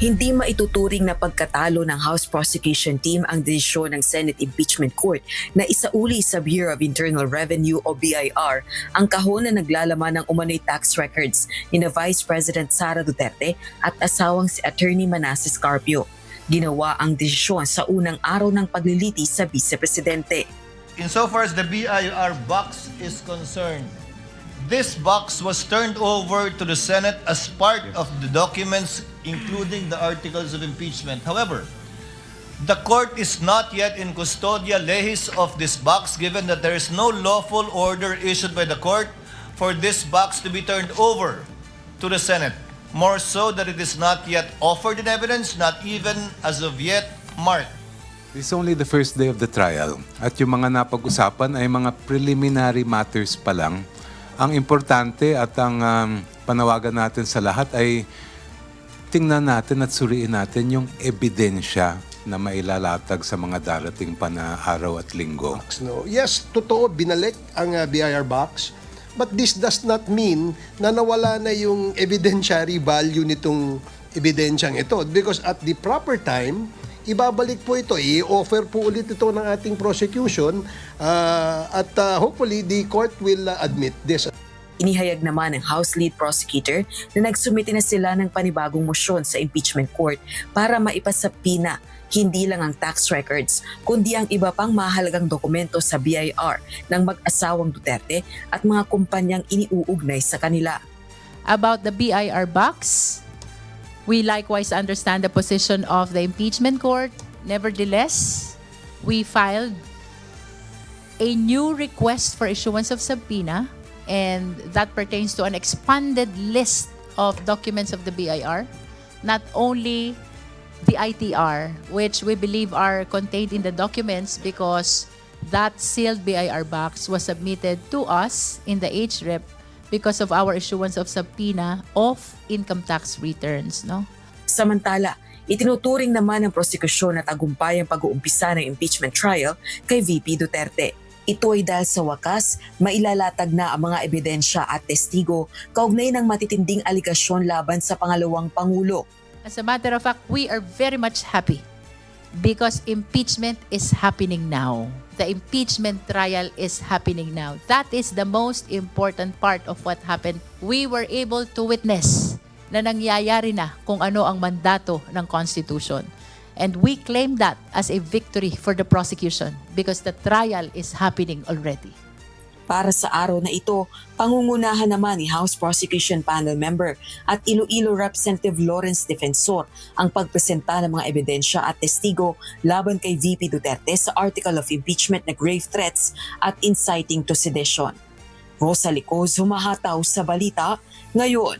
Hindi maituturing na pagkatalo ng House Prosecution Team ang desisyon ng Senate Impeachment Court na isauli sa Bureau of Internal Revenue o BIR ang kahon na naglalaman ng umano'y tax records ni na Vice President Sara Duterte at asawang si Attorney Manasseh Carpio. Ginawa ang desisyon sa unang araw ng paglilitis sa Vice Presidente. Insofar as the BIR box is concerned, this box was turned over to the Senate as part of the documents, including the articles of impeachment. However, the court is not yet in custodia lehis of this box, given that there is no lawful order issued by the court for this box to be turned over to the Senate. More so that it is not yet offered in evidence, not even as of yet marked. This is only the first day of the trial at yung mga napag-usapan ay mga preliminary matters pa lang. Ang importante at ang panawagan natin sa lahat ay tingnan natin at suriin natin yung ebidensya na mailalatag sa mga darating pa na araw at linggo. No. Yes, totoo, binalik ang BIR box. But this does not mean na nawala na yung evidentiary value nitong ebidensyang ito. Because at the proper time, ibabalik po ito, i-offer po ulit ito ng ating prosecution at hopefully the court will admit this. Inihayag naman ng House Lead Prosecutor na nagsumite na sila ng panibagong motion sa impeachment court para maipasapina hindi lang ang tax records kundi ang iba pang mahalagang dokumento sa BIR ng mag-asawang Duterte at mga kumpanyang iniuugnay sa kanila. About the BIR box, we likewise understand the position of the impeachment court. Nevertheless, we filed a new request for issuance of subpoena, and that pertains to an expanded list of documents of the BIR, not only the ITR, which we believe are contained in the documents because that sealed BIR box was submitted to us in the HREP because of our issuance of subpoena of income tax returns, no? Samantala, itinuturing naman ng prosekusyon na tagumpay ang pag-uumpisa ng impeachment trial kay VP Duterte. Ito ay dahil sa wakas, mailalatag na ang mga ebidensya at testigo kaugnay ng matitinding aligasyon laban sa pangalawang Pangulo. As a matter of fact, we are very much happy because impeachment is happening now. The impeachment trial is happening now. That is the most important part of what happened. We were able to witness na nangyayari na kung ano ang mandato ng Constitution. And we claim that as a victory for the prosecution because the trial is happening already. Para sa araw na ito, pangungunahan naman ni House Prosecution Panel Member at Iloilo Representative Lawrence Defensor ang pagpresenta ng mga ebidensya at testigo laban kay VP Duterte sa article of impeachment na grave threats at inciting to sedition. Rosa Licoz, humahataw sa balita ngayon.